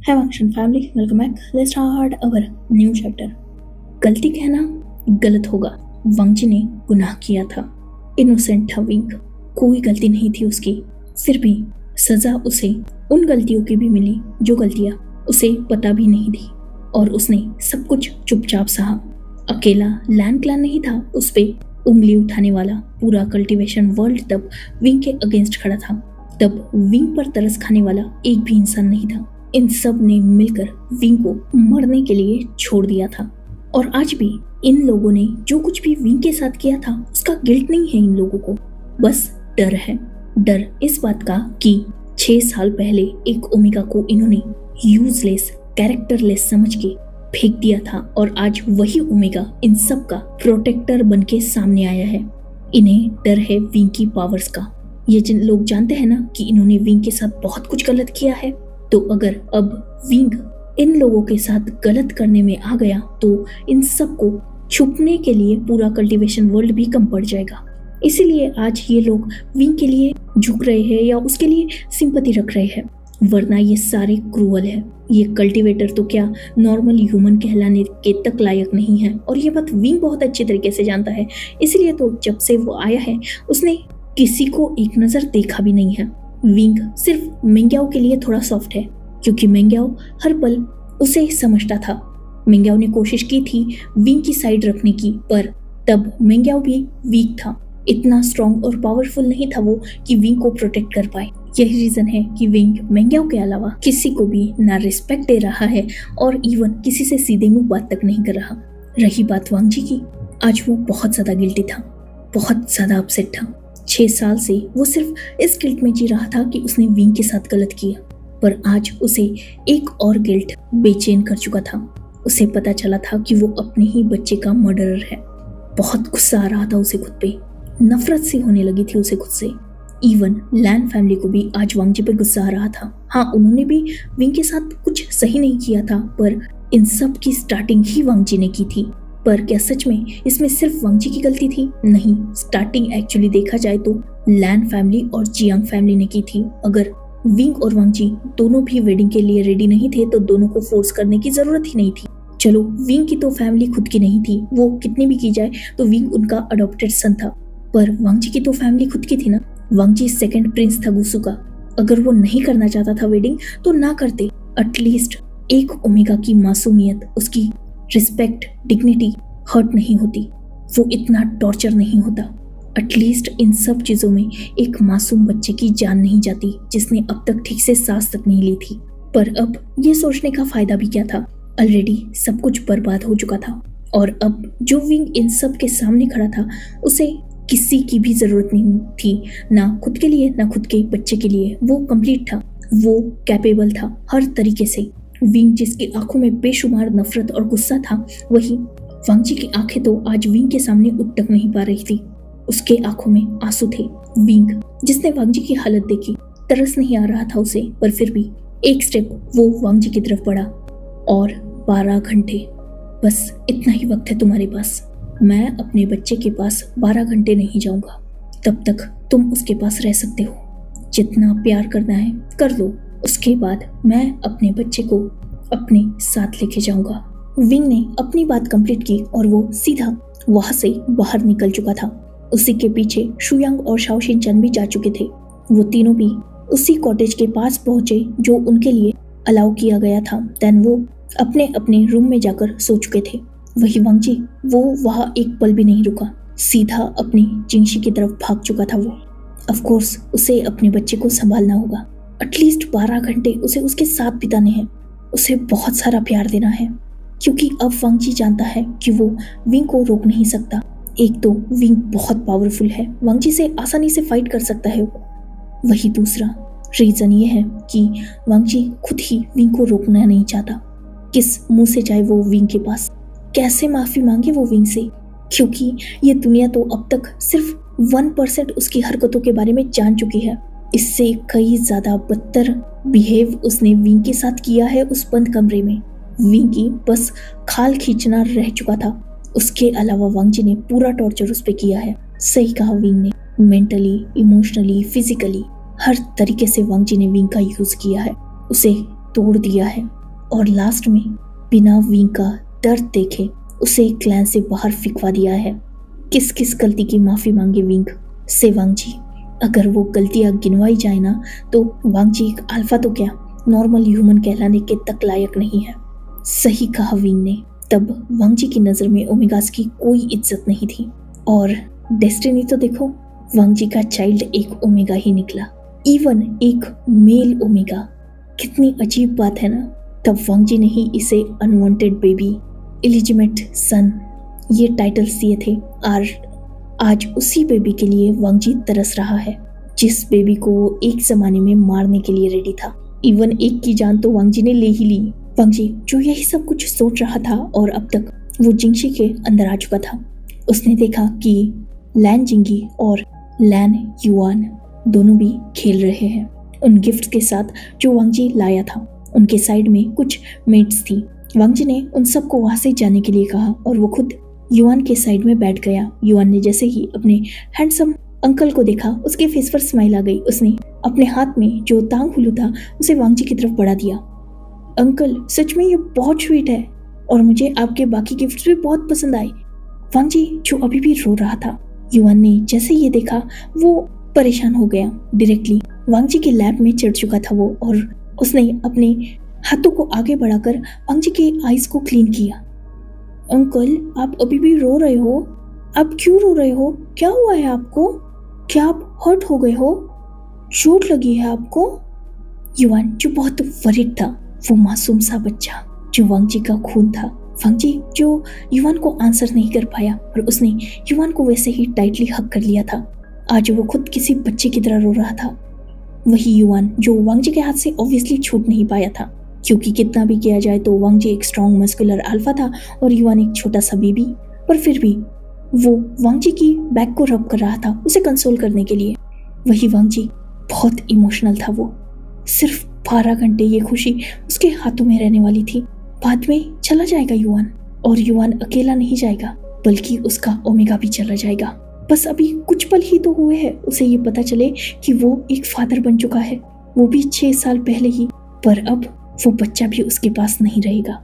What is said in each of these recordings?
Hi Action family, welcome back. Let's start our new chapter. गलती कहना गलत होगा। वांगजी ने गुनाह किया था। इनोसेंट था विंग, कोई गलती नहीं थी उसकी। फिर भी सजा उसे उन गलतियों की भी मिली जो गलतियां उसे पता भी नहीं थी, और उसने सब कुछ चुपचाप सहा। अकेला लैन क्लैन नहीं था उस पे उंगली उठाने वाला। पूरा कल्टीवेशन वर्ल्ड तब विंग के अगेंस्ट खड़ा था। तब विंग पर तरस खाने वाला एक भी इंसान नहीं था। इन सब ने मिलकर विंग को मरने के लिए छोड़ दिया था। और आज भी इन लोगों ने जो कुछ भी विंग के साथ किया था उसका गिल्ट नहीं है इन लोगों को, बस डर है। डर इस बात का कि 6 साल पहले एक ओमेगा को इन्होंने यूजलेस कैरेक्टरलेस समझ के फेंक दिया था, और आज वही ओमेगा इन सब का प्रोटेक्टर बन के सामने आया है। इन्हें डर है विंग की पावर्स का। ये जिन लोग जानते हैं ना कि इन्होंने विंग के साथ बहुत कुछ गलत किया है, तो अगर अब विंग इन लोगों के साथ गलत करने में आ गया तो इन सब को छुपने के लिए पूरा कल्टीवेशन वर्ल्ड भी कम पड़ जाएगा। इसीलिए आज ये लोग विंग के लिए झुक रहे हैं या उसके लिए सिंपैथी रख रहे हैं, वरना ये सारे क्रूअल है। ये कल्टीवेटर तो क्या नॉर्मल ह्यूमन कहलाने के तक लायक नहीं है, और ये बात विंग बहुत अच्छी तरीके से जानता है। इसीलिए तो जब से वो आया है उसने किसी को एक नजर देखा भी नहीं है। विंग सिर्फ मेंग्याओ के लिए थोड़ा सॉफ्ट है, क्योंकि मेंग्याओ हर पल उसे समझता था। मेंग्याओ ने कोशिश की थी विंग की साइड रखने की, पर तब मेंग्याओ भी वीक था। इतना स्ट्रॉन्ग और पावरफुल नहीं था वो कि विंग को प्रोटेक्ट कर पाए। यही रीजन है कि विंग मेंग्याओ के अलावा किसी को भी ना रिस्पेक्ट दे रहा है, और इवन किसी से सीधे मुंह बात तक नहीं कर रहा। रही बात वांगजी की, आज वो बहुत ज्यादा गिल्टी था, बहुत ज्यादा अपसेट था। 6 साल से वो सिर्फ इस गिल्ट में जी रहा था कि उसने विंग के साथ गलत किया, पर आज उसे एक और गिल्ट बेचैन कर चुका था। उसे पता चला था कि वो अपने ही बच्चे का मर्डरर है। बहुत गुस्सा आ रहा था उसे खुद पे, नफरत सी होने लगी थी उसे खुद से। इवन लैन फैमिली को भी आज वांगजी पे गुस्सा आ रहा था। हाँ, उन्होंने भी विंग के साथ कुछ सही नहीं किया था, पर इन सब की स्टार्टिंग ही वांगजी ने की थी। पर क्या सच में इसमें सिर्फ वांगजी की गलती थी? नहीं, स्टार्टिंग एक्चुअली देखा जाए तो लैन फैमिली और जियांग फैमिली ने की थी। अगर विंग और वांगजी दोनों भी वेडिंग के लिए रेडी नहीं थे तो दोनों को फोर्स करने की जरूरत ही नहीं थी। चलो, विंग की तो फैमिली खुद की नहीं थी, वो कितनी भी की जाए तो विंग उनका अडॉप्टेड सन था, पर वांगजी की तो फैमिली खुद की थी ना। वांगजी सेकंड प्रिंस था गुसु का। अगर वो नहीं करना चाहता था वेडिंग तो ना करते। एटलीस्ट एक ओमेगा की मासूमियत, उसकी रिस्पेक्ट, डिग्निटी हर्ट नहीं होती, वो इतना टॉर्चर नहीं होता। एटलीस्ट इन सब चीजों में एक मासूम बच्चे की जान नहीं जाती जिसने अब तक ठीक से सांस तक नहीं ली थी। पर अब ये सोचने का फायदा भी क्या था? ऑलरेडी सब कुछ बर्बाद हो चुका था, और अब जो विंग इन सब के सामने खड़ा था उसे किसी की भी जरूरत नहीं थी, ना खुद के लिए ना खुद के बच्चे के लिए। वो कंप्लीट था, वो कैपेबल था हर तरीके से। विंग जिसकी आंखों में बेशुमार नफरत और गुस्सा था, वही वांगजी की आंखें तो आज विंग के सामने उठ तक नहीं पा रही थी। उसके आंखों में आंसू थे। विंग जिसने वांगजी की हालत देखी, तरस नहीं आ रहा था उसे, पर फिर भी एक स्टेप वो वांगजी की तरफ बढ़ा। और 12 घंटे, बस इतना ही वक्त है तुम्हारे पास। मैं अपने बच्चे के पास 12 घंटे नहीं जाऊंगा, तब तक तुम उसके पास रह सकते हो। जितना प्यार करना है कर लो, उसके बाद मैं अपने बच्चे को अपने साथ लेके जाऊंगा। विंग ने अपनी बात कंप्लीट की और वो सीधा वहां से बाहर निकल चुका था। उसी के पीछे शुयांग और शाओशिन चन भी जा चुके थे। वो तीनों भी उसी कॉटेज के पास पहुंचे जो उनके लिए अलाउ किया गया था। देन वो अपने अपने रूम में जाकर सो चुके थे। वही वांगजी, वो वहां एक पल भी नहीं रुका, सीधा अपनी जिंगशी की तरफ भाग चुका था। वो ऑफ कोर्स उसे अपने बच्चे को संभालना होगा। एटलीस्ट 12 घंटे उसे उसके साथ बिताने हैं, उसे बहुत सारा प्यार देना है, क्योंकि अब वांगजी जानता है कि वो विंग को रोक नहीं सकता। एक तो विंग बहुत पावरफुल है, वांगजी से आसानी से फाइट कर सकता है वो। वही दूसरा रीजन ये है कि वांगजी खुद ही विंग को रोकना नहीं चाहता। किस मुंह से जाए वो विंग के पास, कैसे माफी मांगे वो विंग से? क्योंकि ये दुनिया तो अब तक सिर्फ 1% उसकी हरकतों के बारे में जान चुकी है। इससे कई ज्यादा बदतर बिहेव उसने विंग के साथ किया है उस बंद कमरे में। विंग की बस खाल खींचना रह चुका था, उसके अलावा वांगजी ने पूरा टॉर्चर उस पे किया है। सही कहा विंग ने, मेंटली, इमोशनली, फिजिकली हर तरीके से वांगजी ने विंग का यूज किया है। उसे तोड़ दिया है और लास्ट में बिना विंग का दर्द देखे उसे क्लैन से बाहर फिकवा दिया है। किस किस गलती की माफी मांगे विंग से वांगजी। अगर वो गलतियां गिनवाई जाए ना तो वांगजी एक अल्फा तो क्या नॉर्मल ह्यूमन कहलाने के तक लायक नहीं है। सही कहा विंग ने। तब वांगजी की नजर में ओमेगास की कोई इज्जत नहीं थी और डेस्टिनी तो देखो, वांगजी का चाइल्ड एक ओमेगा ही निकला, इवन एक मेल ओमेगा। कितनी अजीब बात है ना। तब वांगजी ने ही इसे अनवांटेड बेबी, इलिजिमेट सन ये टाइटल्स दिए थे और आज उसी बेबी के लिए वांगजी तरस रहा है जिस बेबी को वो एक जमाने में मारने के लिए रेडी था। इवन एक की जान तो वांगजी ने ले ही ली। वांगजी जो यही सब कुछ सोच रहा था और अब तक वो जिंगशी के अंदर आ चुका था। उसने देखा कि लैन जिंगी और लैन युआन दोनों भी खेल रहे हैं उन गिफ्ट्स के साथ जो वांगजी लाया था। उनके साइड में कुछ मेट्स थी। वांगजी ने उन सबको वहां से जाने के लिए कहा और वो खुद युआन के साइड में बैठ गया। युआन ने जैसे ही अपने हैंडसम अंकल को देखा उसके फेस पर स्माइल आ गई। उसने अपने हाथ में जो तांग हुलू था उसे वांगजी की तरफ बढ़ा दिया। अंकल सच में ये बहुत स्वीट है और मुझे आपके बाकी गिफ्ट्स भी बहुत पसंद आए। वांगजी जो अभी भी रो रहा था, युआन ने जैसे ये देखा वो परेशान हो गया। डायरेक्टली वांगजी के लैब में चढ़ चुका था वो और उसने अपने हाथों को आगे बढ़ाकर वांगजी के आईज को क्लीन किया। अंकल आप अभी भी रो रहे हो? आप क्यों रो रहे हो? क्या हुआ है आपको? क्या आप हर्ट हो गए हो? चोट लगी है आपको? युआन जो बहुत वरिड था, वो मासूम सा बच्चा जो वांगजी का खून था। वांगजी जो युआन को आंसर नहीं कर पाया और उसने युआन को वैसे ही टाइटली हक कर लिया था। आज वो खुद किसी बच्चे की तरह रो रहा था। वही युआन जो वांगजी के हाथ से ऑब्वियसली छूट नहीं पाया था, क्योंकि कितना भी किया जाए तो वांगजी एक स्ट्रॉन्ग मस्कुलर अल्फा था और युआन एक छोटा सा बेबी। पर फिर भी वो वांगजी की बैक को रब कर रहा था उसे कंसोल करने के लिए। वही वांगजी बहुत इमोशनल था। वो सिर्फ 12 घंटे ये खुशी उसके हाथों में रहने वाली थी। बाद में चला जाएगा युआन, और युआन अकेला नहीं जाएगा बल्कि उसका ओमेगा भी चला जाएगा। बस अभी कुछ पल ही तो हुए हैं उसे ये पता चले कि वो एक फादर बन चुका है, वो भी 6 साल पहले ही। पर अब वो बच्चा भी उसके पास नहीं रहेगा।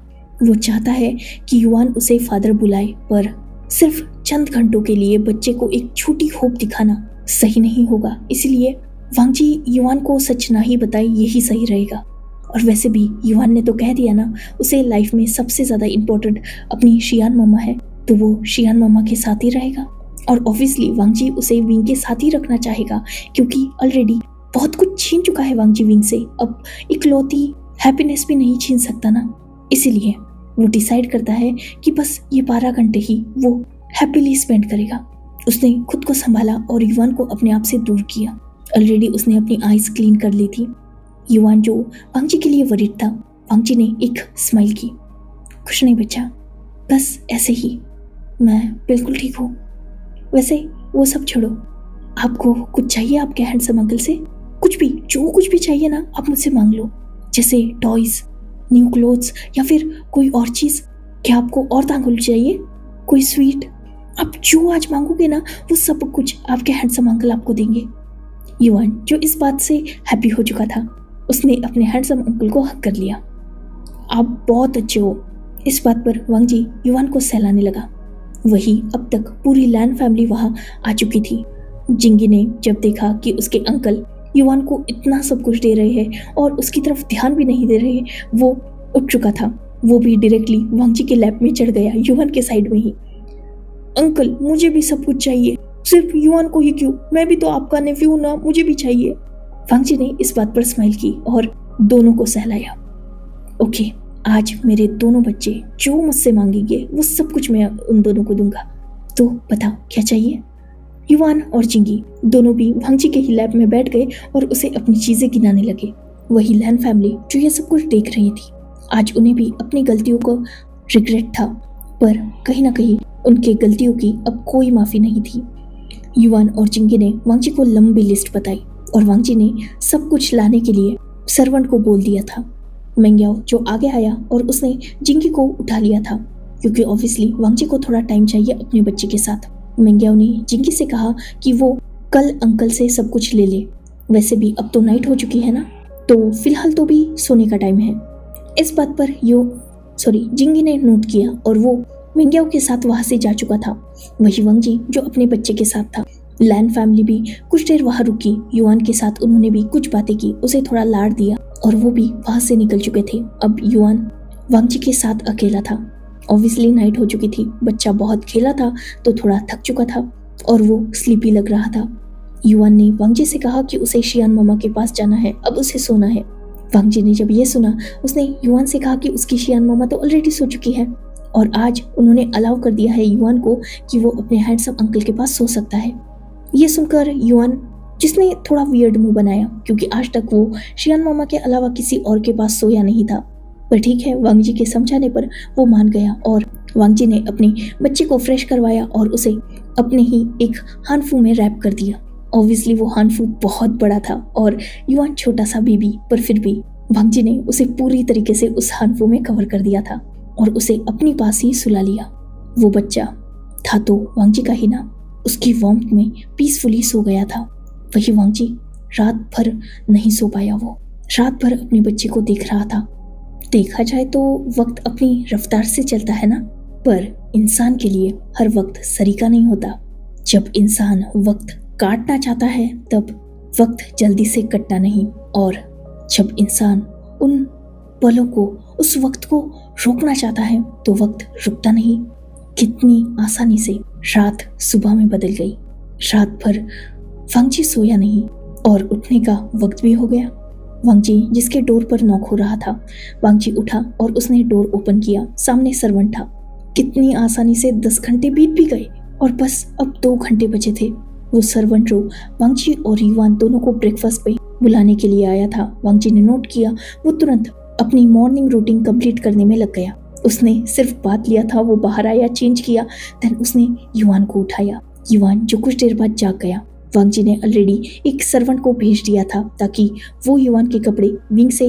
वो चाहता है कि युआन उसे फादर बुलाए, पर सिर्फ चंद घंटों के लिए बच्चे को एक छोटी होप दिखाना सही नहीं होगा। इसलिए वांगजी युआन को सच ना ही बताए यही सही रहेगा। और वैसे भी युआन ने तो कह दिया ना उसे लाइफ में सबसे ज्यादा इम्पोर्टेंट अपनी शियान मम्मा है, तो वो शियान मम्मा के साथ ही रहेगा। और ऑब्वियसली वांगजी उसे विंग के साथ ही रखना चाहेगा, क्योंकि ऑलरेडी बहुत कुछ छीन चुका है वांगजी विंग से। अब इकलौती हैप्पीनेस भी नहीं छीन सकता ना। इसीलिए वो डिसाइड करता है कि बस ये 12 घंटे ही वो हैप्पीली स्पेंड करेगा। उसने खुद को संभाला और युआन को अपने आप से दूर किया। ऑलरेडी उसने अपनी आईज क्लीन कर ली थी। युआन जो वांगजी के लिए वरीड था, वांगजी ने एक स्माइल की। कुछ नहीं बच्चा, बस ऐसे ही, मैं बिल्कुल ठीक हूँ। वैसे वो सब छोड़ो, आपको कुछ चाहिए आपके हैंडसम अंकल से? कुछ भी, जो कुछ भी चाहिए ना आप मुझसे मांग लो, जैसे टॉयज, न्यू क्लोथ्स या फिर कोई और चीज़। क्या आपको और तांगुल चाहिए? कोई स्वीट? आप जो आज मांगोगे ना वो सब कुछ आपके हैंडसम अंकल आपको देंगे। युआन जो इस बात से हैप्पी हो चुका था, उसने अपने हैंडसम अंकल को हक कर लिया। आप बहुत अच्छे हो। इस बात पर वांगजी युआन को सहलाने लगा। वही अब तक पूरी लैन फैमिली वहां आ चुकी थी। जिंगी ने जब देखा कि उसके अंकल युआन को इतना सब कुछ दे रहे हैं और उसकी तरफ ध्यान भी नहीं दे रहे, वो उठ चुका था। वो भी डायरेक्टली वांगजी के लैब में चढ़ गया, युआन के साइड में ही। अंकल मुझे भी सब कुछ चाहिए, सिर्फ युआन को ही क्यों? मैं भी तो आपका नेफ्यू हूं ना, मुझे भी चाहिए। वांगजी ने इस बात पर स्माइल की और दोनों को सहलाया। ओके, आज मेरे दोनों बच्चे जो मुझसे मांगेंगे वो सब कुछ मैं उन दोनों को दूंगा। तो बताओ क्या चाहिए? युआन और जिंगी दोनों भी वांगजी के ही लैब में बैठ गए और उसे अपनी चीजें गिनाने लगे। वही लैन फैमिली जो ये सब कुछ देख रही थी, आज उन्हें भी अपनी गलतियों को रिग्रेट था, पर कहीं ना कहीं उनके गलतियों की अब कोई माफी नहीं थी। युआन और जिंगी ने वांगजी को लंबी लिस्ट बताई और वांगजी ने सब कुछ लाने के लिए सर्वेंट को बोल दिया था। मेंग्याओ जो आगे आया और उसने जिंगी को उठा लिया था, क्योंकि ऑब्वियसली वांगजी को थोड़ा टाइम चाहिए अपने बच्चे के साथ। मेंग्याओ ने जिंगी से कहा कि वो कल अंकल से सब कुछ ले ले। वैसे भी अब तो नाइट हो चुकी है ना, तो फिलहाल तो भी सोने का टाइम है। इस बात पर जिंगी ने नोट किया और वो मिंग्याओ के साथ वहां से जा चुका था। वही वांगजी जो अपने बच्चे के साथ था। लैन फैमिली भी कुछ देर वहां रुकी। युआन के साथ उन्होंने भी कुछ बातें की, उसे थोड़ा लाड दिया और वो भी वहां से निकल चुके थे। अब युआन वांगजी के साथ अकेला था। ऑब्वियसली नाइट हो चुकी थी, बच्चा बहुत खेला था तो थोड़ा थक चुका था और वो स्लीपी लग रहा था। युआन ने वांगजी से कहा कि उसे शियान मामा के पास जाना है, अब उसे सोना है। वांगजी ने जब ये सुना, उसने युआन से कहा कि उसकी शियान मामा तो ऑलरेडी सो चुकी है और आज उन्होंने अलाउ कर दिया है युआन को कि वो अपने हैंडसम अंकल के पास सो सकता है। ये सुनकर युआन, जिसने थोड़ा वियर्ड मुंह बनाया क्योंकि आज तक वो शियान मामा के अलावा किसी और के पास सोया नहीं था, पर ठीक है, वांगजी के समझाने पर वो मान गया और वांगजी ने अपने बच्चे को फ्रेश करवाया और उसे अपने ही एक हानफू में रैप कर दिया। ऑब्वियसली वो हानफू बहुत बड़ा था और युआन छोटा सा बेबी, पर फिर भी वांगजी ने उसे पूरी तरीके से उस हानफू में कवर कर दिया था और उसे अपनी पास ही सुला लिया। वो बच्चा था तो वांगजी का ही ना, उसकी वार्मथ में पीसफुली सो गया था। वही वांगजी रात भर नहीं सो पाया। वो रात भर अपने बच्चे को देख रहा था। देखा जाए तो वक्त अपनी रफ्तार से चलता है ना, पर इंसान के लिए हर वक्त सरीका नहीं होता। जब इंसान वक्त काटना चाहता है तब वक्त जल्दी से कटता नहीं, और जब इंसान उन पलों को, उस वक्त को रोकना चाहता है तो वक्त रुकता नहीं। कितनी आसानी से रात सुबह में बदल गई। रात भर वांगजी सोया नहीं और उठने का वक्त भी हो गया। वांगजी जिसके डोर पर नॉक हो रहा था, वांगजी उठा और उसने डोर ओपन किया। सामने सर्वेंट था। कितनी आसानी से 10 घंटे बीत भी गए और बस अब 2 घंटे बचे थे। वो सर्वेंट रो वांगजी और युआन दोनों को ब्रेकफास्ट पे बुलाने के लिए आया था। वांगजी ने नोट किया, वो तुरंत अपनी मॉर्निंग रूटीन कंप्लीट करने में लग गया। उसने सिर्फ बात लिया था, वो बाहर आया, चेंज किया, देन उसने युआन को उठाया। युआन जो कुछ देर बाद जाग गया। वांगजी ने ऑलरेडी एक सर्वेंट को भेज दिया था ताकि वो युआन के कपड़े विंग से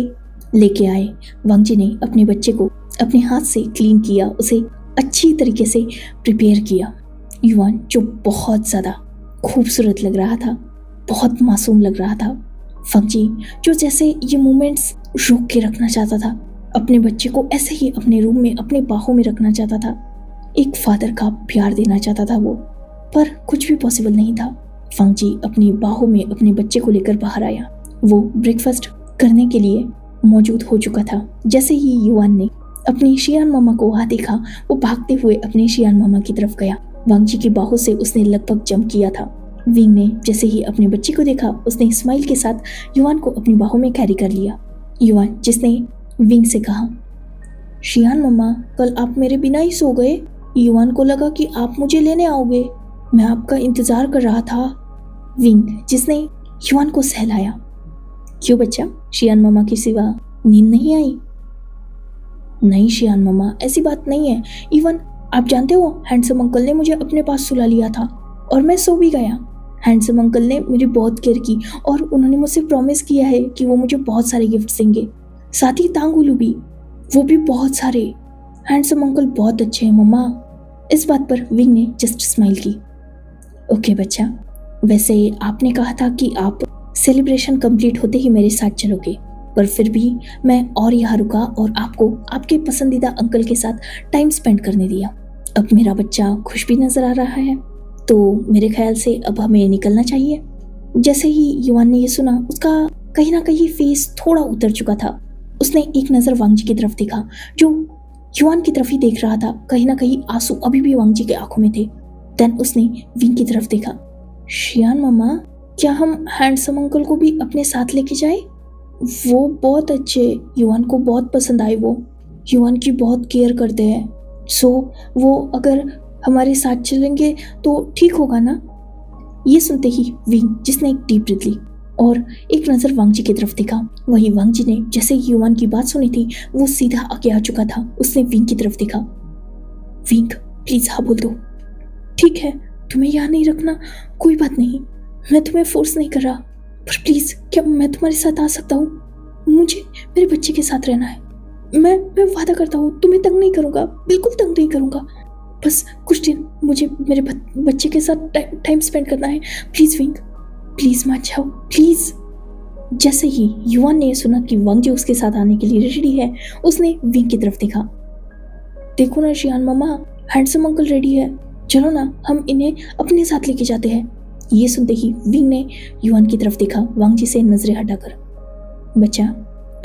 लेके आए। वांगजी ने अपने बच्चे को अपने हाथ से क्लीन किया, उसे अच्छी तरीके से प्रिपेयर किया। युआन जो बहुत ज़्यादा खूबसूरत लग रहा था, बहुत मासूम लग रहा था। वांगजी जो जैसे ये मोमेंट्स रोक के रखना चाहता था, अपने बच्चे को ऐसे ही अपने रूम में, अपने बाहों में रखना चाहता था। एक फादर का प्यार देना चाहता था वो, पर कुछ भी पॉसिबल नहीं था। वांगजी अपनी बाहों में अपने बच्चे को लेकर बाहर आया। वो ब्रेकफास्ट करने के लिए मौजूद हो चुका था। जैसे ही युआन ने अपनी शियान मामा को वहां देखा, वो भागते हुए अपने शियान मामा की तरफ गया। वांगजी की बाहों से उसने लगभग जंप किया था। विंग ने जैसे ही अपने बच्चे को देखा, उसने स्माइल के साथ युआन को अपनी बाहों में कैरी कर लिया। युआन जिसने विंग से कहा, शियान मम्मा, कल आप मेरे बिना ही सो गए। युआन को लगा कि आप मुझे लेने आओगे, मैं आपका इंतजार कर रहा था। विंग जिसने युआन को सहलाया, क्यों बच्चा, शियान मम्मा की सिवा नींद नहीं आई? नहीं शियान मम्मा, ऐसी बात नहीं है। इवन आप जानते हो, हैंडसम अंकल ने मुझे अपने पास सुला लिया था और मैं सो भी गया। हैंडसम अंकल ने मेरी बहुत केयर की और उन्होंने मुझसे प्रॉमिस किया है कि वो मुझे बहुत सारे गिफ्ट देंगे, साथ ही तांगुलू भी, वो भी बहुत सारे। हैंडसम अंकल बहुत अच्छे हैं मम्मा। इस बात पर विंग ने जस्ट स्माइल की। ओके बच्चा, वैसे आपने कहा था कि आप सेलिब्रेशन कंप्लीट होते ही मेरे साथ चलोगे, पर फिर भी मैं और यहाँ रुका और आपको आपके पसंदीदा अंकल के साथ टाइम स्पेंड करने दिया। अब मेरा बच्चा खुश भी नजर आ रहा है, तो मेरे ख्याल से अब हमें निकलना चाहिए। जैसे ही युआन ने ये सुना, उसका कहीं ना कहीं फेस थोड़ा उतर चुका था। उसने एक नज़र वांगजी की तरफ देखा, जो युआन की तरफ ही देख रहा था। कहीं ना कहीं आंसू अभी भी वांगजी के आंखों में थे। देन उसने विंग की तरफ देखा। शियान मामा, क्या हम हैंडसम अंकल को भी अपने साथ लेके जाए? वो बहुत अच्छे, युआन को बहुत पसंद आए। वो युआन की बहुत केयर करते हैं, सो वो अगर हमारे साथ चलेंगे तो ठीक होगा ना? ये सुनते ही विंग जिसने एक डीप ब्रीथ ली और एक नज़र वांगजी की तरफ देखा। वही वांगजी ने जैसे ही युआन की बात सुनी थी, वो सीधा आगे आ चुका था। उसने विंग की तरफ देखा। विंग प्लीज हाँ बोल दो। ठीक है, तुम्हें यहाँ नहीं रखना, कोई बात नहीं, मैं तुम्हें फोर्स नहीं कर रहा, पर प्लीज क्या मैं तुम्हारे साथ आ सकता हूँ? मुझे मेरे बच्चे के साथ रहना है। मैं वादा करता हूँ तुम्हें तंग नहीं करूँगा, बिल्कुल तंग नहीं करूँगा। बस कुछ दिन मुझे मेरे बच्चे के साथ टाइम स्पेंड करना है। प्लीज विंग, प्लीज मत जाओ, प्लीज। जैसे ही युवान ने सुना कि वांगजी उसके साथ आने के लिए रेडी है, उसने विंग की तरफ देखा। देखो ना शियान मामा, हैंडसम अंकल रेडी है, चलो ना हम इन्हें अपने साथ लेके जाते हैं। ये सुनते ही विंग ने युवान की तरफ देखा, वांगजी से नजरें हटाकर। बच्चा,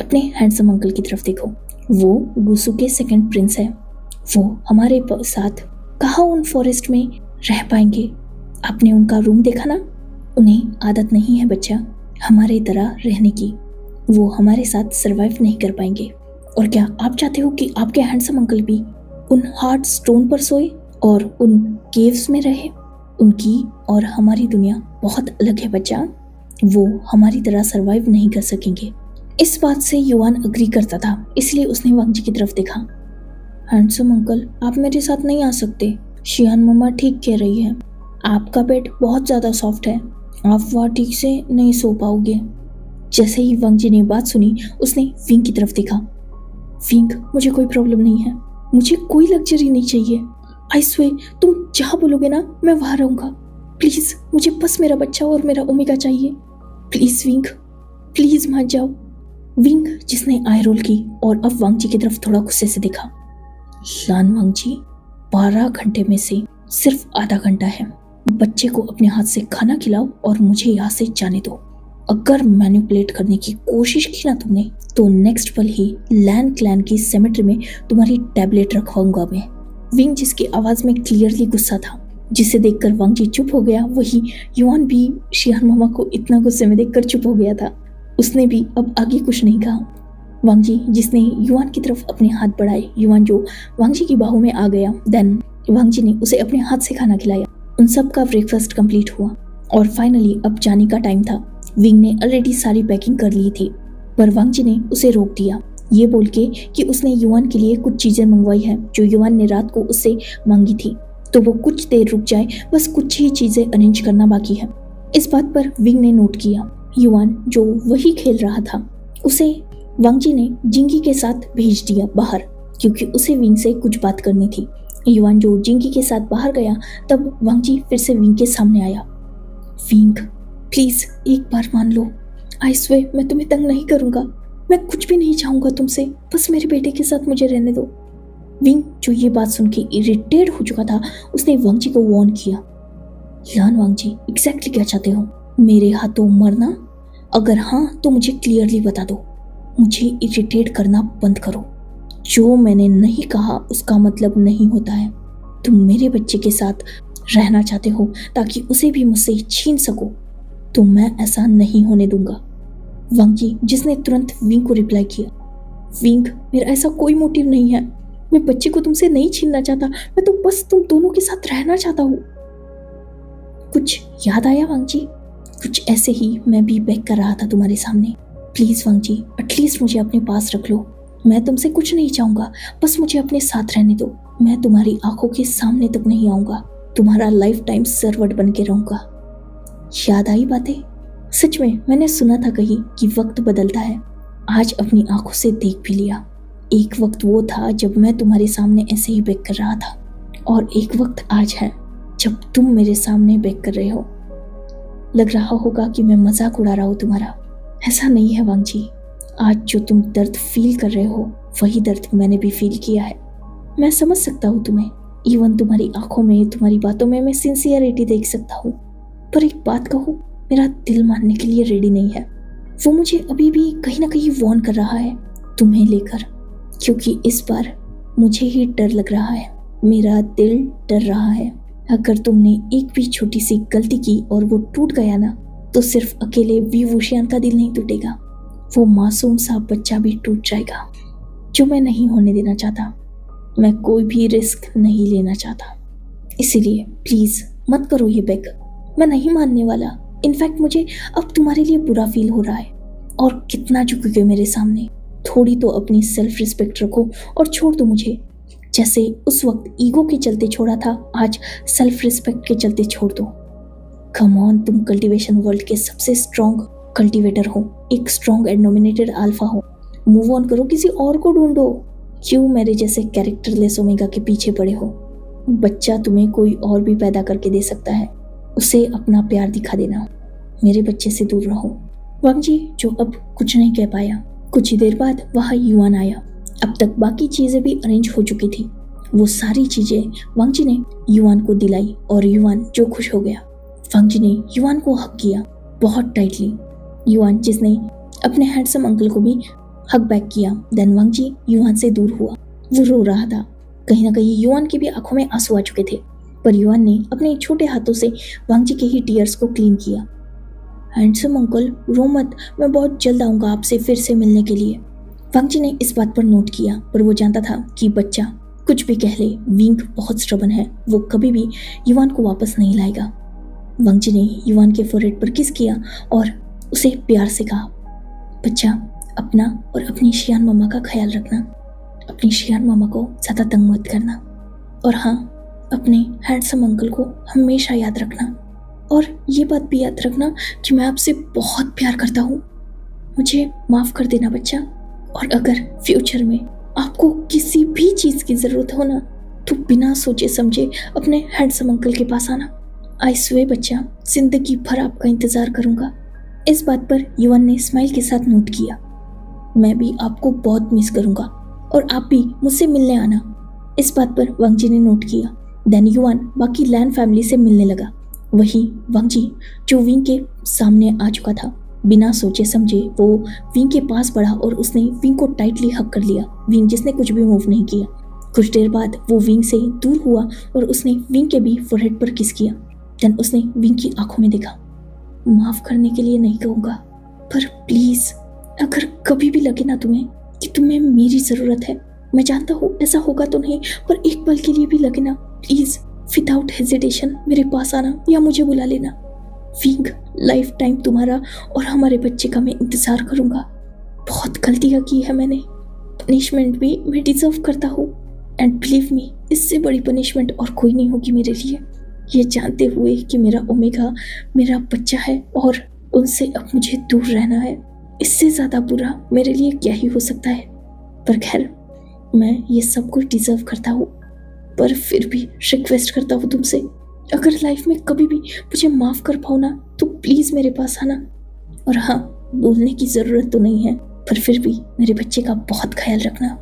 अपने हैंडसम अंकल की तरफ देखो, वो गुसु के सेकंड प्रिंस है। वो हमारे साथ कहाँ उन फॉरेस्ट में रह पाएंगे? आपने उनका रूम देखा ना? उन्हें आदत नहीं है बच्चा हमारे तरह रहने की। वो हमारे साथ सरवाइव नहीं कर पाएंगे। और क्या आप चाहते हो कि आपके हैंडसम अंकल भी उन हार्ड स्टोन पर सोए और उन केव्स में रहे? उनकी और हमारी दुनिया बहुत अलग है बच्चा। वो हमारी तरह सरवाइव नहीं कर सकेंगे। इस बात से युवान अग्री करता था, इसलिए उसने वांगजी की तरफ देखा। हैंडसम अंकल, आप मेरे साथ नहीं आ सकते। शियान मम्मा ठीक कह रही है, आपका बेड बहुत ज़्यादा सॉफ्ट है, आप वहाँ ठीक से नहीं सो पाओगे। जैसे ही वांगजी ने बात सुनी, उसने विंग की तरफ देखा। विंग, मुझे कोई प्रॉब्लम नहीं है, मुझे कोई लग्जरी नहीं चाहिए। आई स्वे, तुम जहाँ बोलोगे ना मैं वहाँ रहूँगा। प्लीज़ मुझे बस मेरा बच्चा और मेरा ओमेगा चाहिए। प्लीज़ विंग, प्लीज़ मान जाओ। विंग, जिसने आई रोल की और अब वांगजी की तरफ थोड़ा गुस्से से देखा। लान वांगजी, 12 घंटे में से सिर्फ आधा घंटा है। बच्चे को अपने हाथ से खाना खिलाओ और मुझे यहाँ से जाने दो। अगर मैनिपुलेट करने की कोशिश की ना तुमने, तो नेक्स्ट पल ही लैन क्लैन की सेमेट्री में तुम्हारी टैबलेट रखवाऊंगा मैं। विंग, जिसकी आवाज में क्लियरली गुस्सा था, जिसे देखकर वांगजी चुप हो गया, वही युवान भी शियान मामा को इतना गुस्से में देखकर चुप हो गया था। उसने भी अब आगे कुछ नहीं कहा। वांगजी, जिसने युवान की तरफ अपने हाथ बढ़ाए, युवान जो वांगजी की बाहों में आ गया। देन वांगजी ने उसे अपने हाथ से खाना खिलाया। उन सब का ब्रेकफास्ट कंप्लीट हुआ और फाइनली अब जाने का टाइम था। विंग ने ऑलरेडी सारी पैकिंग कर ली थी, पर वांगजी ने उसे रोक दिया, ये बोल के कि उसने युवान के लिए कुछ चीजें मंगवाई है जो युवान ने रात को उससे मांगी थी, तो वो कुछ देर रुक जाए, बस कुछ ही चीजें अरेंज करना बाकी है। इस बात पर विंग ने नोट किया। युवान, जो वही खेल रहा था, उसे वांगजी ने जिंगी के साथ भेज दिया बाहर, क्योंकि उसे विंग से कुछ बात करनी थी। युवान जो जिंगी के साथ बाहर गया, तब वांगजी फिर से विंग के सामने आया। विंग, प्लीज एक बार मान लो, आई स्वे मैं तुम्हें तंग नहीं करूंगा, मैं कुछ भी नहीं चाहूंगा तुमसे, बस मेरे बेटे के साथ मुझे रहने दो। विंग, जो ये बात सुन के इरिटेट हो चुका था, उसने वांगजी को वार्न किया। लान वांगजी, एग्जैक्टली क्या चाहते हो? मेरे हाथों मरना? अगर हाँ तो मुझे क्लियरली बता दो। मुझे इरिटेट करना बंद करो। जो मैंने नहीं कहा उसका मतलब नहीं होता है। तुम मेरे बच्चे के साथ रहना चाहते हो ताकि उसे भी मुझसे छीन सको, तो मैं ऐसा नहीं होने दूंगा। वांगजी, जिसने तुरंत विंग को रिप्लाई किया। विंग, मेरा ऐसा कोई मोटिव नहीं है, मैं बच्चे को तुमसे नहीं छीनना चाहता, मैं तो बस तुम दोनों के साथ रहना चाहता हूँ। कुछ याद आया वांगजी? कुछ ऐसे ही मैं भी बेग कर रहा था तुम्हारे सामने। प्लीज वांगजी, एटलीस्ट मुझे अपने पास रख लो। मैं तुमसे कुछ नहीं चाहूंगा, बस मुझे अपने साथ रहने दो। मैं तुम्हारी आंखों के सामने तक नहीं आऊंगा, तुम्हारा लाइफ टाइम सर्वेंट बन के रहूंगा। याद आई बातें? सच में मैंने सुना था कहीं कि वक्त बदलता है। आज अपनी आंखों से देख भी लिया। एक वक्त वो था जब मैं तुम्हारे सामने ऐसे ही बेग कर रहा था, और एक वक्त आज है जब तुम मेरे सामने बेग कर रहे हो। लग रहा होगा कि मैं मजाक उड़ा रहा हूँ तुम्हारा। ऐसा नहीं है वांगजी, आज जो तुम दर्द फील कर रहे हो वही दर्द मैंने भी फील किया है। मैं समझ सकता हूँ तुम्हें, इवन तुम्हारी आंखों में, तुम्हारी बातों में मैं सिंसियरिटी देख सकता हूँ। पर एक बात कहूँ, मेरा दिल मानने के लिए रेडी नहीं है। वो मुझे अभी भी कहीं ना कहीं वार्न कर रहा है तुम्हें लेकर, क्योंकि इस बार मुझे ही डर लग रहा है। मेरा दिल डर रहा है। अगर तुमने एक भी छोटी सी गलती की और वो टूट गया ना, तो सिर्फ अकेले वी वुशियान का दिल नहीं टूटेगा, वो मासूम सा बच्चा भी टूट जाएगा, जो मैं नहीं होने देना चाहता। मैं कोई भी रिस्क नहीं लेना चाहता, इसीलिए प्लीज मत करो ये बेग। मैं नहीं मानने वाला। इनफैक्ट मुझे अब तुम्हारे लिए बुरा फील हो रहा है। और कितना झुकोगे मेरे सामने? थोड़ी तो अपनी सेल्फ रिस्पेक्ट रखो और छोड़ दो मुझे। जैसे उस वक्त ईगो के चलते छोड़ा था, आज सेल्फ रिस्पेक्ट के चलते छोड़ दो। कम ऑन, तुम कल्टीवेशन वर्ल्ड के सबसे स्ट्रॉन्ग कल्टीवेटर हो, एक स्ट्रॉन्ग एंड नॉमिनेटेड अल्फा हो। मूव ऑन करो, किसी और को ढूंढो। क्यों मेरे जैसे कैरेक्टरलेस ओमेगा के पीछे पड़े हो? बच्चा तुम्हें कोई और भी पैदा करके दे सकता है, उसे अपना प्यार दिखा देना। मेरे बच्चे से दूर रहो। वांग जी जो अब कुछ नहीं कह पाया। कुछ ही देर बाद वहाँ युआन आया। अब तक बाकी चीजें भी अरेंज हो चुकी थी। वो सारी चीजें वांग जी ने युआन को दिलाई और युआन जो खुश हो गया। वांग जी ने युआन को हक किया बहुत टाइटली। युआन जिसने अपने हैंडसम अंकल को भी हक बैक किया। देन वांग जी युआन से दूर हुआ। वो रो रहा था। कहीं ना कहीं युआन की भी आंखों में आंसू आ चुके थे, पर युआन ने अपने छोटे हाथों से वांग जी के ही टीयर्स को क्लीन किया। हैंडसम अंकल रो मत, मैं बहुत जल्द आऊंगा आपसे फिर से मिलने के लिए। वांग जी ने इस बात पर नोट किया, पर वो जानता था कि बच्चा कुछ भी कह ले, विंग बहुत स्टबर्न है, वो कभी भी युआन को वापस नहीं लाएगा। वांग जी ने युआन के फोरहेड पर किस किया और उसे प्यार से कहा, बच्चा अपना और अपनी शियान मामा का ख्याल रखना, अपनी शियान मामा को ज़्यादा तंग मत करना, और हाँ अपने हैंडसम अंकल को हमेशा याद रखना, और ये बात भी याद रखना कि मैं आपसे बहुत प्यार करता हूँ। मुझे माफ़ कर देना बच्चा, और अगर फ्यूचर में आपको किसी भी चीज़ की ज़रूरत हो ना, तो बिना सोचे समझे अपने हैंडसम अंकल के पास आना। आई स्वे बच्चा, जिंदगी भर आपका इंतज़ार करूँगा। इस बात पर युआन ने स्माइल के साथ नोट किया, मैं भी आपको बहुत मिस करूँगा और आप भी मुझसे मिलने आना। इस बात पर वांग जी ने नोट किया। देन युआन बाकी लैन फैमिली से मिलने लगा। वही वांग जी जो विंग के सामने आ चुका था, बिना सोचे समझे वो विंग के पास बढ़ा और उसने विंग को टाइटली हक कर लिया। विंग जिसने कुछ भी मूव नहीं किया। कुछ देर बाद वो विंग से दूर हुआ और उसने विंग के भी फोरहेड पर किस किया। देन उसने विंग की आंखों में देखा। माफ करने के लिए नहीं कहूँगा, पर प्लीज अगर कभी भी लगे ना तुम्हें कि तुम्हें मेरी जरूरत है, मैं जानता हूँ ऐसा होगा तो नहीं, पर एक पल के लिए भी लगे ना, प्लीज विदाउट हेजिटेशन मेरे पास आना या मुझे बुला लेना। विंग लाइफ टाइम तुम्हारा और हमारे बच्चे का मैं इंतजार करूंगा। बहुत गलतियां की है मैंने, पनिशमेंट भी मैं डिजर्व करता हूँ, एंड बिलीव मी इससे बड़ी पनिशमेंट और कोई नहीं होगी मेरे लिए, ये जानते हुए कि मेरा ओमेगा मेरा बच्चा है और उनसे अब मुझे दूर रहना है। इससे ज़्यादा बुरा मेरे लिए क्या ही हो सकता है। पर खैर मैं ये सब कुछ डिजर्व करता हूँ, पर फिर भी रिक्वेस्ट करता हूँ तुमसे, अगर लाइफ में कभी भी मुझे माफ़ कर पाओ ना, तो प्लीज़ मेरे पास आना। और हाँ, बोलने की ज़रूरत तो नहीं है, पर फिर भी मेरे बच्चे का बहुत ख्याल रखना।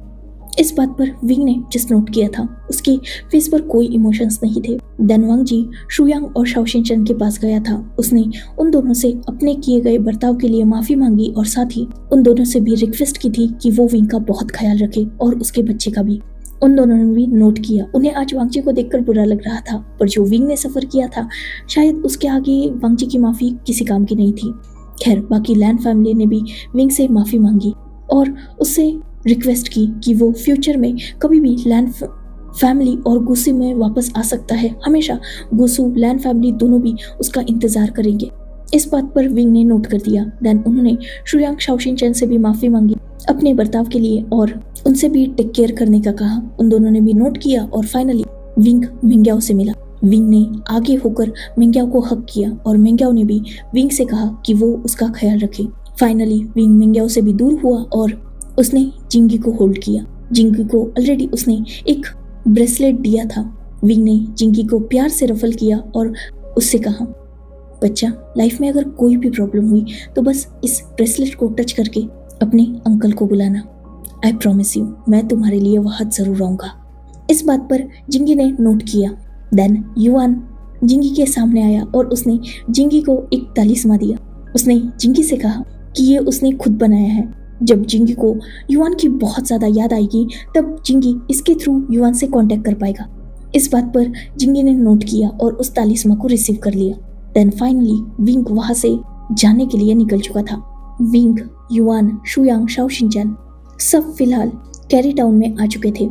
इस बात पर विंग ने जिस नोट किया था उसके फेस पर कोई इमोशंस नहीं थे। देन वांग जी शुयांग और शाओशिनचन के पास गया था। उसने उन दोनों से अपने किए गए बर्ताव के लिए माफी मांगी और साथ ही उन दोनों से भी रिक्वेस्ट की थी कि वो विंग का बहुत ख्याल रखे और उसके बच्चे का भी। उन दोनों ने भी नोट किया। उन्हें आज वांग जी को देखकर बुरा लग रहा था, पर जो विंग ने सफर किया था शायद उसके आगे वांग जी की माफी किसी काम की नहीं थी। खैर बाकी लैन फैमिली ने भी विंग से माफी मांगी और उससे रिक्वेस्ट की कि वो फ्यूचर में कभी भी लैन फैमिली और गुस्से में वापस आ सकता है। हमेशा गुस्सू लैन फैमिली दोनों भी उसका इंतजार करेंगे। इस बात पर विंग ने नोट कर दिया। देन उन्होंने शुयांग शाओशिनचन से भी माफी मांगी अपने बर्ताव के लिए और उनसे भी टेक केयर करने का कहा। उन दोनों ने भी नोट किया और फाइनली विंग मिंग्याओ से मिला। विंग ने आगे होकर मिंग्याओ को हक किया और मिंग्याओ ने भी विंग से कहा कि वो उसका ख्याल रखे। फाइनली विंग मिंग्याओ से भी दूर हुआ और उसने जिंगी को होल्ड किया। जिंगी को ऑलरेडी उसने एक ब्रेसलेट दिया था। विंग ने जिंगी को प्यार से रफल किया और उससे कहा, बच्चा लाइफ में अगर कोई भी प्रॉब्लम हुई तो बस इस ब्रेसलेट को टच करके अपने अंकल को बुलाना। आई प्रॉमिस यू, मैं तुम्हारे लिए वहाँ जरूर आऊँगा। इस बात पर जिंगी ने नोट किया। देन युआन जिंगी के सामने आया और उसने जिंगी को एक तालिस्मा दिया। उसने जिंगी से कहा कि ये उसने खुद बनाया है। जब जिंगी को युआन की बहुत ज़्यादा याद आएगी तब जिंगी इसके थ्रू युआन से कांटेक्ट कर पाएगा। इस बात पर जिंगी ने नोट किया और उस तालिस्मा को रिसीव कर लिया। देन फाइनली विंग वहाँ से जाने के लिए निकल चुका था। विंग, युआन, शुयांग, शाओशिनचन सब फिलहाल कैरी टाउन में आ चुके थे।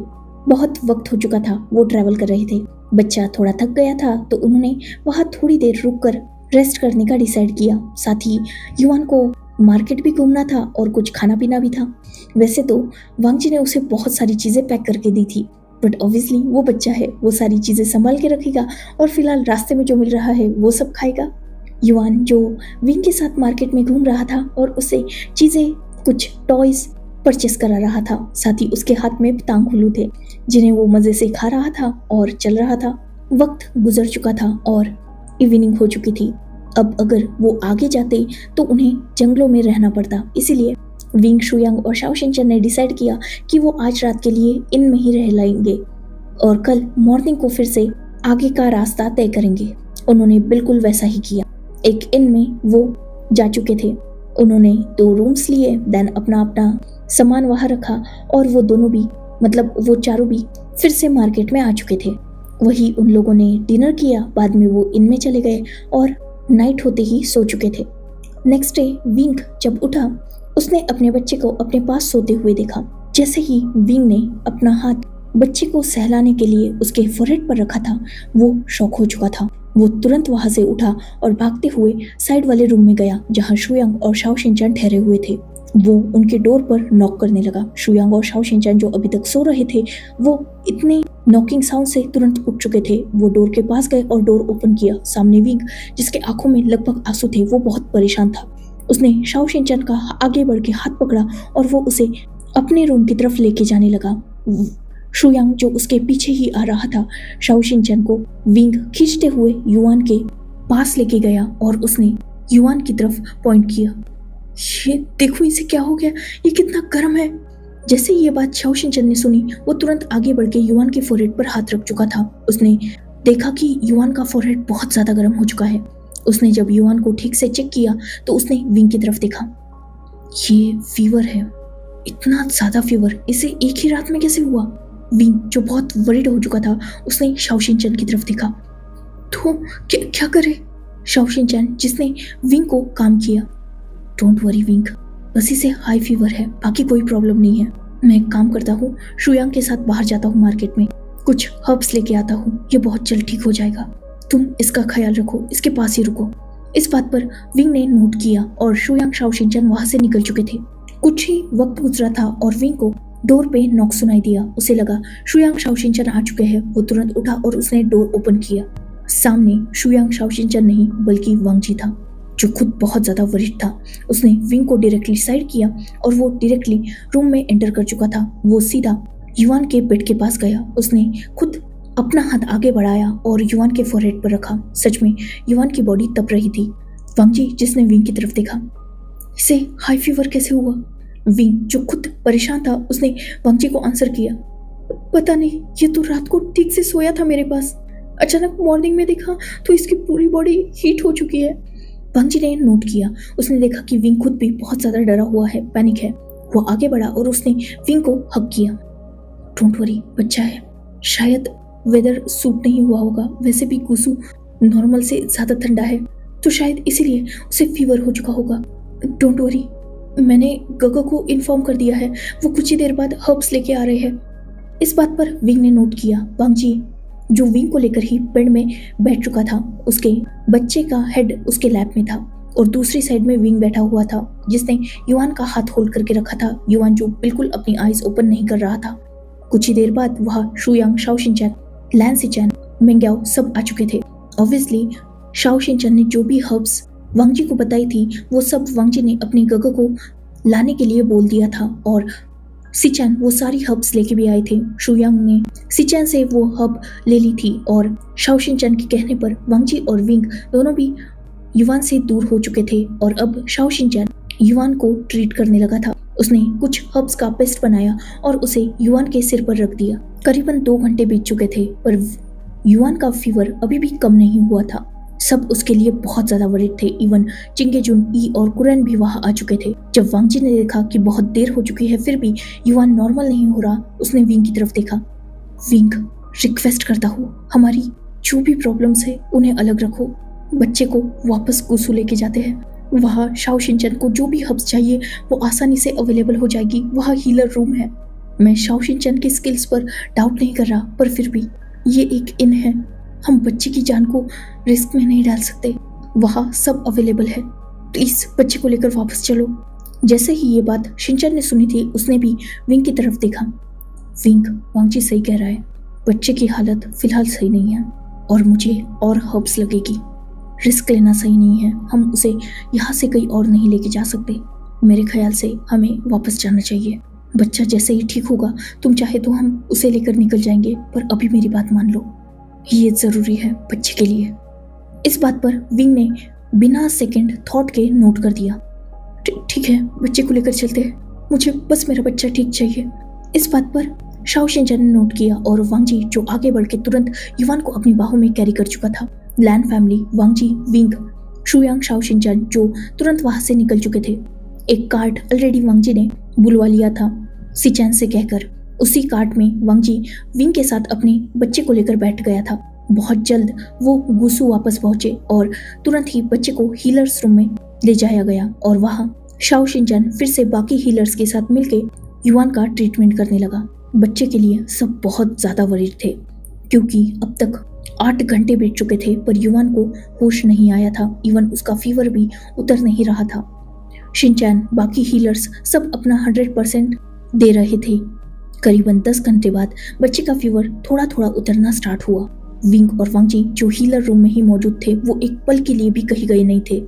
बहुत वक्त हो चुका था, वो ट्रैवल कर रहे थे। बच्चा थोड़ा थक गया था तो उन्होंने वहाँ थोड़ी देर रुककर रेस्ट करने का डिसाइड किया। साथ ही युआन को मार्केट भी घूमना था और कुछ खाना पीना भी था। वैसे तो वांग जी ने उसे बहुत सारी चीज़ें पैक करके दी थी, बट ऑब्वियसली वो बच्चा है, वो सारी चीज़ें संभाल के रखेगा और फिलहाल रास्ते में जो मिल रहा है वो सब खाएगा। युआन जो विंग के साथ मार्केट में घूम रहा था और उसे चीज़ें कुछ टॉयज परचेस करा रहा था। साथ ही उसके हाथ में तांगहुलू थे जिन्हें वो मज़े से खा रहा था और चल रहा था। वक्त गुजर चुका था और इवनिंग हो चुकी थी। अब अगर वो आगे जाते तो उन्हें जंगलों में रहना पड़ता। इसीलिए विंग, शुयांग और शाओ शिनचैन ने डिसाइड किया कि वो आज रात के लिए इन में ही रह लेंगे और कल मॉर्निंग को फिर से आगे का रास्ता तय करेंगे। उन्होंने बिल्कुल वैसा ही किया। एक इन में वो जा चुके थे। उन्होंने 2 रूम्स लिए, देन अपना अपना सामान वहां रखा और वो दोनों भी, मतलब वो चारों भी फिर से मार्केट में आ चुके थे। वही उन लोगों ने डिनर किया, बाद में वो इनमें चले गए और नाइट होते ही सो चुके थे। नेक्स्ट डे विंग जब उठा, उसने अपने बच्चे को अपने पास सोते हुए देखा। जैसे ही विंग ने अपना हाथ बच्चे को सहलाने के लिए उसके फोरहेड पर रखा था, वो शॉक हो चुका था। वो तुरंत वहां से उठा और भागते हुए साइड वाले रूम में गया जहां शुयांग और शाओ शिनचैन ठहरे हुए थे। वो उनके डोर पर नॉक करने लगा। शुयांग और शाओ शिनचैन जो अभी तक सो रहे थे, वो इतने नॉकिंग साउंड से तुरंत उठ चुके थे। वो डोर के पास गए और डोर ओपन किया। सामने विंग, जिसके आंखों में लगभग आंसू थे, वो बहुत परेशान था। उसने शाओ शिनचैन का आगे बढ़ के हाथ पकड़ा और वो उसे अपने रूम की तरफ लेके जाने लगा। शुयांग जो उसके पीछे ही आ रहा था, शाओ शिनचैन को विंग खींचते हुए युआन के पास लेके गया और उसने युआन की तरफ पॉइंट किया। ये देखो, इसे क्या हो गया, ये कितना गर्म है। जैसे ये बात शाओ शिनचैन ने सुनी, वो तुरंत आगे बढ़ के युआन के फोरहेड पर हाथ रख चुका था। उसने देखा कि युआन का फोरहेड बहुत ज्यादा गर्म हो चुका है। उसने जब युआन को ठीक से चेक किया तो उसने विंग की तरफ देखा। ये फीवर है, इतना ज्यादा फीवर, इसे एक ही रात में कैसे हुआ? विंग जो बहुत वरीड हो चुका था, उसने शाओ शिनचैन की तरफ देखा। तो क्या करे? शाओ शिनचैन जिसने विंग को काम किया, डोंट वरी विंग, बस इसे हाई फीवर है, बाकी कोई प्रॉब्लम नहीं है। मैं एक काम करता हूँ, शुयांग के साथ बाहर जाता हूँ मार्केट में, कुछ हर्ब्स लेके आता हूँ, ये बहुत जल्द ठीक हो जाएगा। तुम इसका ख्याल रखो, इसके पास ही रुको। इस बात पर विंग ने नोट किया और शुयांग, शाओ शिनचैन वहां से निकल चुके थे। कुछ ही वक्त गुजरा था और विंग को डोर पे नॉक सुनाई दिया। उसे लगा शुयांग, शाओ शिनचैन आ चुके हैं। वो तुरंत उठा और उसने डोर ओपन किया। सामने शुयांग, शाओ शिनचैन नहीं बल्कि वांग जी था, जो खुद बहुत ज्यादा वरिष्ठ था। उसने विंग को डायरेक्टली साइड किया और वो डायरेक्टली रूम में एंटर कर चुका था। वो सीधा युआन के बेड के पास गया। उसने खुद अपना हाथ आगे बढ़ाया और युआन के फोरहेड पर रखा। सच में युआन की बॉडी तप रही थी। वांग जी जिसने विंग की तरफ देखा, इसे हाई फीवर कैसे हुआ? विंग जो खुद परेशान था, उसने वांग जी को आंसर किया, पता नहीं, ये तो रात को ठीक से सोया था मेरे पास, अचानक मॉर्निंग में देखा तो इसकी पूरी बॉडी हीट हो चुकी है। वांग जी ने नोट किया। उसने देखा कि विंग खुद भी बहुत ज्यादा डरा हुआ है, पैनिक है। वो आगे बढ़ा और उसने विंग को हग किया। डोंट वरी, बच्चा है, शायद वेदर सूट नहीं हुआ होगा, वैसे भी गुसु नॉर्मल से ज्यादा ठंडा है, तो शायद इसीलिए उसे फीवर हो चुका होगा। डोंट वरी, मैंने गगो को इन्फॉर्म कर दिया है, वो कुछ ही देर बाद हर्ब्स लेके आ रहे हैं। इस बात पर विंग ने नोट किया। वांग जी जो विंग को लेकर ही बेड में बैठ चुका था, उसके बच्चे का हेड उसके लैप में था और दूसरी साइड में विंग बैठा हुआ था, जिसने युआन का हाथ होल्ड करके रखा था। युआन जो बिल्कुल अपनी आईज ओपन नहीं कर रहा था। कुछ ही देर बाद वहां शुयांग, शाओ शिनचैन, लैन सिचैन, मेंग्याओ सब आ चुके थे। ऑब्वियसली शाओ शिनचैन ने जो भी हर्ब्स वांग जी को बताई थी, वो सब वांग जी ने अपनी गगो को लाने के लिए बोल दिया था और सिचैन वो सारी हर्ब्स लेके भी आए थे। शुयांग ने सिचैन से वो हर्ब ले ली थी और शाओ शिनचैन के कहने पर वांग जी और विंग दोनों भी युआन से दूर हो चुके थे और अब शाओ शिनचैन युआन को ट्रीट करने लगा था। उसने कुछ हर्ब्स का पेस्ट बनाया और उसे युआन के सिर पर रख दिया। करीबन 2 घंटे बीत चुके थे पर युआन का फीवर अभी भी कम नहीं हुआ था। सब उसके लिए बहुत ज्यादा वरीड थे। इवन चिंगेजुन, ई और कुरैन भी वहां आ चुके थे। जब वांग जी ने देखा कि बहुत देर हो चुकी है फिर भी युआन नॉर्मल नहीं हो रहा, उसने विंग की तरफ देखा। विंग, रिक्वेस्ट करता हूँ, हमारी जो भी प्रॉब्लम्स है उन्हें अलग रखो, बच्चे को वापस गुसु लेके जाते हैं। वहाँ शाओ शिनचैन को जो भी हर्ब्स चाहिए वो आसानी से अवेलेबल हो जाएगी। वहाँ हीलर रूम है। मैं शाओ शिनचैन की स्किल्स पर डाउट नहीं कर रहा, पर फिर भी ये एक इन है, हम बच्चे की जान को रिस्क में नहीं डाल सकते। वहाँ सब अवेलेबल है, प्लीज बच्चे को लेकर वापस चलो। जैसे ही ये बात शिनचैन ने सुनी थी, उसने भी विंग की तरफ देखा। विंग, वांग जी सही कह रहा है, बच्चे की हालत फिलहाल सही नहीं है और मुझे और हर्ब्स लगेगी। रिस्क लेना सही नहीं है, हम उसे यहाँ से कहीं और नहीं लेके जा सकते। मेरे ख्याल से हमें वापस जाना चाहिए। बच्चा जैसे ही ठीक होगा, तुम चाहे तो हम उसे लेकर निकल जाएंगे, पर अभी मेरी बात मान लो, ये जरूरी है बच्चे के लिए। इस बात पर विंग ने बिना सेकंड थॉट के नोट कर दिया। ठीक है, बच्चे को लेकर चलते हैं, मुझे बस मेरा बच्चा ठीक चाहिए। इस बात पर शाओ शिनचैन ने नोट किया और वांग जी जो आगे बढ़ के तुरंत युवान को अपनी बाहों में कैरी कर चुका था। लैन फैमिली, वांग जी, विंग, शुयांग, शाओ शिनचैन जो तुरंत वहां से निकल चुके थे। एक कार्ड ऑलरेडी वांग जी ने बुलवा लिया था सिचैन से कहकर। उसी कार्ड में वांग जी विंग के साथ अपने बच्चे को लेकर बैठ गया था। बहुत जल्द वो गुसू वापस पहुंचे और तुरंत ही बच्चे को हीलर्स रूम में ले जाया गया और वहां शाओ शिनचैन फिर से बाकी हीलर्स के साथ मिलकर युवान का ट्रीटमेंट करने लगा। बच्चे के लिए सब बहुत ज्यादा वरीड थे क्योंकि अब तक 8 घंटे बीत चुके थे पर युवान को होश नहीं आया था। इवन उसका फीवर भी उतर नहीं रहा था। शिनचैन, बाकी हीलर्स सब अपना 100% दे रहे थे। करीबन 10 घंटे बाद बच्चे का फीवर थोड़ा थोड़ा उतरना स्टार्ट हुआ। विंग और वांग जी जो हीलर रूम में ही मौजूद थे वो एक पल के लिए भी कहीं गए नहीं थे।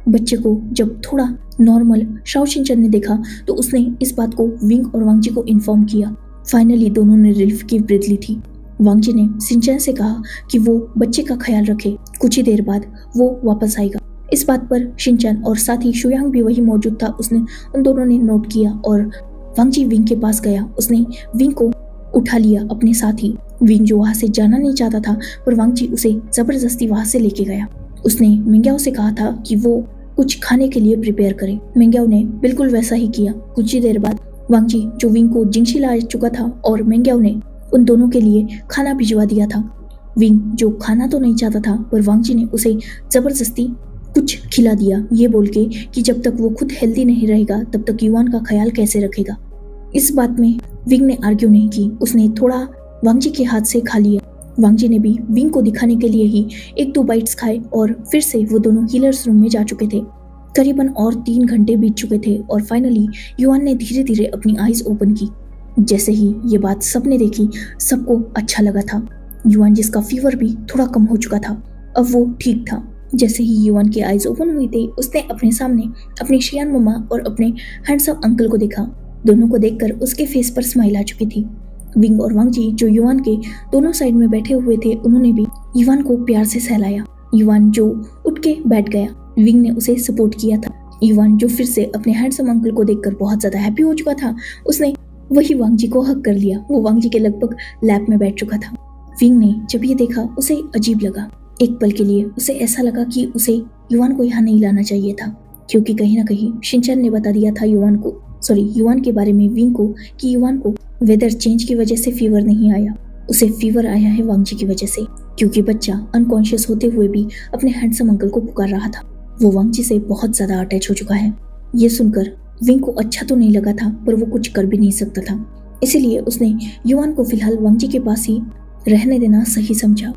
बच्चे को जब थोड़ा नॉर्मल शाओ शिनचैन ने देखा तो उसने इस बात को विंग और वांग जी को इन्फॉर्म किया। फाइनली दोनों ने रिलीफ की ब्रीथ ली थी। वांग जी ने शिनचैन से कहा कि वो बच्चे का ख्याल रखे, कुछ ही देर बाद वो वापस आएगा। इस बात पर शिनचैन और साथ ही शुयांग भी वही मौजूद था। उसने उन दोनों ने नोट किया और वांग जी विंग के पास गया। उसने विंग को उठा लिया अपने साथ ही। विंग जो वहां से जाना नहीं चाहता था पर वांग जी उसे जबरदस्ती वहां से लेके गया। उसने मिंग्याओ से कहा था कि वो कुछ खाने के लिए प्रिपेयर करे। मिंग्याओ ने बिल्कुल वैसा ही किया। कुछ ही देर बाद वांग जी जो विंग को जिंगशी ला चुका था और मिंग्याओ ने उन दोनों के लिए खाना भिजवा दिया था। विंग जो खाना तो नहीं चाहता था पर वांग जी ने उसे जबरदस्ती कुछ खिला दिया, ये बोल के कि जब तक वो खुद हेल्दी नहीं रहेगा तब तक युवान का ख्याल कैसे रखेगा। इस बात में विंग ने आर्ग्यू नहीं की। उसने थोड़ा वांग जी के हाथ से खा लिया। वांग जी ने भी विंग को दिखाने के लिए ही 1-2 बाइट्स खाए और फिर से वो दोनों हीलर्स रूम में जा चुके थे। करीबन और 3 घंटे बीत चुके थे और फाइनली युवान ने धीरे धीरे अपनी आईज ओपन की। जैसे ही ये बात सबने देखी सबको अच्छा लगा था। युवान जिसका फीवर भी थोड़ा कम हो चुका था अब वो ठीक था। जैसे ही युवान की आईज ओपन हुई थी उसने अपने सामने अपनी शियान मम्मा और अपने हैंडसम अंकल को देखा। दोनों को देखकर उसके फेस पर स्माइल आ चुकी थी। विंग और वांग जी जो युवान के दोनों साइड में बैठे हुए थे उन्होंने भी युवान को प्यार से सहलाया। युवान जो उठ के बैठ गया, विंग ने उसे सपोर्ट किया था। युवान जो फिर से अपने हैंडसम अंकल को देखकर बहुत ज्यादा हैप्पी हो चुका था, उसने वही वांग जी को हक कर लिया। वो वांग जी के लगभग लैप में बैठ चुका था। विंग ने जब ये देखा उसे अजीब लगा। एक पल के लिए उसे ऐसा लगा कि उसे युवान को यहाँ नहीं लाना चाहिए था क्योंकि कहीं ना कहीं शिनचैन ने बता दिया था युवान के बारे में विंग को कि युवान को वेदर चेंज की वजह से फीवर नहीं आया, उसे फीवर आया है वांग जी की वजह से क्योंकि बच्चा अनकॉन्शियस होते हुए भी अपने हैंडसम अंकल को पुकार रहा था। वो वांग जी से बहुत ज्यादा अटैच हो चुका है। ये सुनकर विंग को अच्छा तो नहीं लगा था पर वो कुछ कर भी नहीं सकता था, इसीलिए उसने युवान को फिलहाल वांग जी के पास ही रहने देना सही समझा।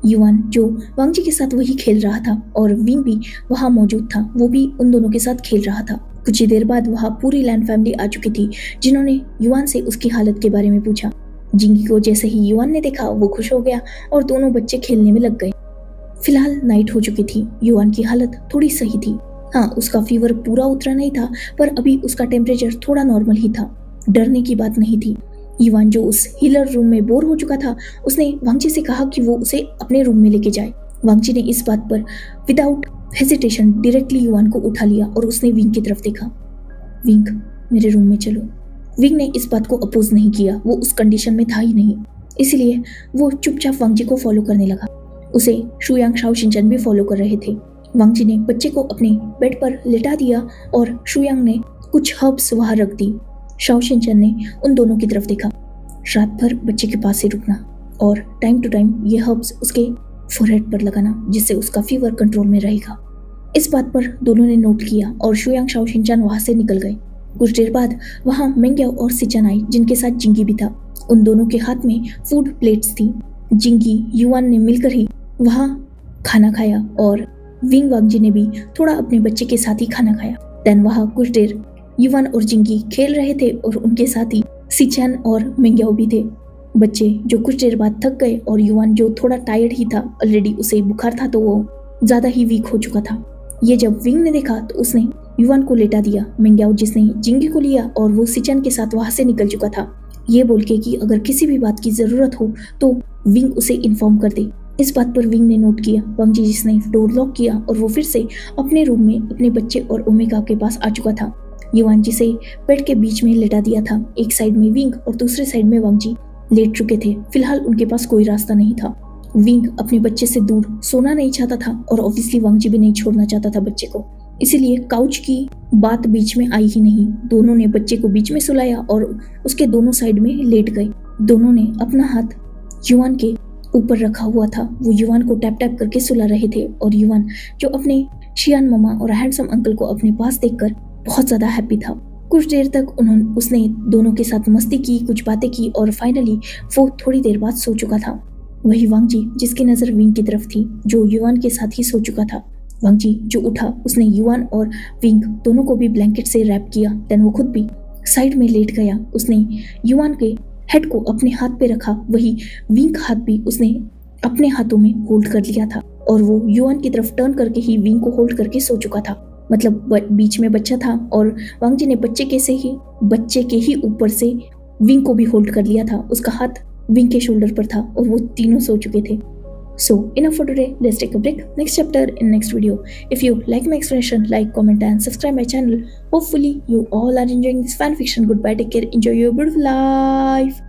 युवान जो वांग जी के साथ वही खेल रहा था और विंग भी वहां मौजूद था, वो भी उन दोनों के साथ खेल रहा था। कुछ ही देर बाद वहां पूरी लैंड फैमिली आ चुकी थी जिन्होंने युवान से उसकी हालत के बारे में पूछा। जिंगी को जैसे ही युवान ने देखा वो खुश हो गया और दोनों बच्चे खेलने में लग गए। फिलहाल नाइट हो चुकी थी। युवान की हालत थोड़ी सही थी। हाँ, उसका फीवर पूरा उतरा नहीं था पर अभी उसका टेम्परेचर थोड़ा नॉर्मल ही था। डरने की बात नहीं थी। युवान जो उस हीलर रूम में बोर हो चुका था उसने वांग जी से कहा कि वो उसे अपने रूम में लेके जाए। वांग जी ने इस बात पर विदाउट हेजिटेशन डायरेक्टली युवान को उठा लिया और उसने विंग की तरफ देखा। विंग, मेरे रूम में चलो। विंग ने इस बात को अपोज नहीं किया, वो उस कंडीशन में था ही नहीं, इसलिए वो चुपचाप वांग जी को फॉलो करने लगा। उसे शुयांग, शाओ शिनचैन भी फॉलो कर रहे थे। वांग जी ने बच्चे को अपने बेड पर लिटा दिया और शुयांग ने कुछ हर्ब्स वहां रख दी। शाओ शिनचैन ने उन दोनों की तरफ देखा। रात भर बच्चे के पास ही रुकना और टाइम टू टाइम ये हर्ब्स उसके फोरहेड पर लगाना जिससे उसका फीवर कंट्रोल में रहेगा। इस बात पर दोनों ने नोट किया और शुयांग, शाओ शिनचैन वहां से निकल गए। कुछ देर बाद वहां मिंग्याओ और सिचन आई जिनके साथ जिंगी भी था। उन दोनों के हाथ में फूड प्लेट्स थी। जिंगी, युवान ने मिलकर ही वहां खाना खाया और विंग वांग जी ने भी थोड़ा अपने बच्चे के साथ ही खाना खाया। देन वहां कुछ देर युवान और जिंगी खेल रहे थे और उनके साथ ही सिचन और मिंग्याओ भी थे। बच्चे जो कुछ देर बाद थक गए और युवान जो थोड़ा टायर्ड ही था, ऑलरेडी उसे बुखार था तो वो ज्यादा ही वीक हो चुका था। ये जब विंग ने देखा तो उसने युवान को लेटा दिया। मिंग्याओ जिसने जिंगी को लिया और वो सिचन के साथ वहां से निकल चुका था, ये बोल के कि अगर किसी भी बात की जरूरत हो तो विंग उसे इन्फॉर्म कर दे। इस बात पर विंग ने नोट किया वांगजी जिसने डोर लॉक किया और वो फिर से अपने रूम में अपने बच्चे और ओमेगा के पास आ चुका था। युआन जिसे बेड के बीच में लेटा दिया था। एक साइड में विंग और दूसरे साइड में वांगजी लेट चुके थे। फिलहाल उनके पास कोई रास्ता नहीं था। विंग अपने बच्चे से दूर सोना नहीं चाहता था और ऑब्वियसली वांगजी भी नहीं छोड़ना चाहता था बच्चे को, इसीलिए काउच की बात बीच में आई ही नहीं। दोनों ने बच्चे को बीच में सुलाया और उसके दोनों साइड में लेट गए। दोनों ने अपना हाथ युआन के ऊपर रखा हुआ था। वो युआन को टैप टैप करके सुला रहे थे और युआन जो अपने शियान मामा और हैंडसम अंकल को अपने पास देखकर बहुत ज्यादा हैप्पी था। कुछ देर तक उसने दोनों के साथ मस्ती की, कुछ बातें की और फाइनली वो थोड़ी देर बाद सो चुका था। वही वांगजी जिसकी नजर विंग की तरफ थी, जो युआन के साथ ही सो चुका था। वांगजी जो उठा उसने युआन और विंग दोनों को भी ब्लैंकेट से रैप किया। देन वो खुद भी साइड में लेट गया। उसने युआन के हेड को अपने हाथ पे रखा, वही विंग का हाथ भी उसने अपने हाथों में होल्ड कर लिया था और वो युआन की तरफ टर्न करके ही विंग को होल्ड करके सो चुका था। मतलब बीच में बच्चा था और वांगजी ने बच्चे के ही ऊपर से विंग को भी होल्ड कर लिया था। उसका हाथ विंग के शोल्डर पर था और वो तीनों सो चुके थे। So enough for today. Let's take a break. Next chapter in next video. If you like my explanation, like, comment and subscribe my channel. Hopefully you all are enjoying this fan fiction. Goodbye. Take care. Enjoy your beautiful life.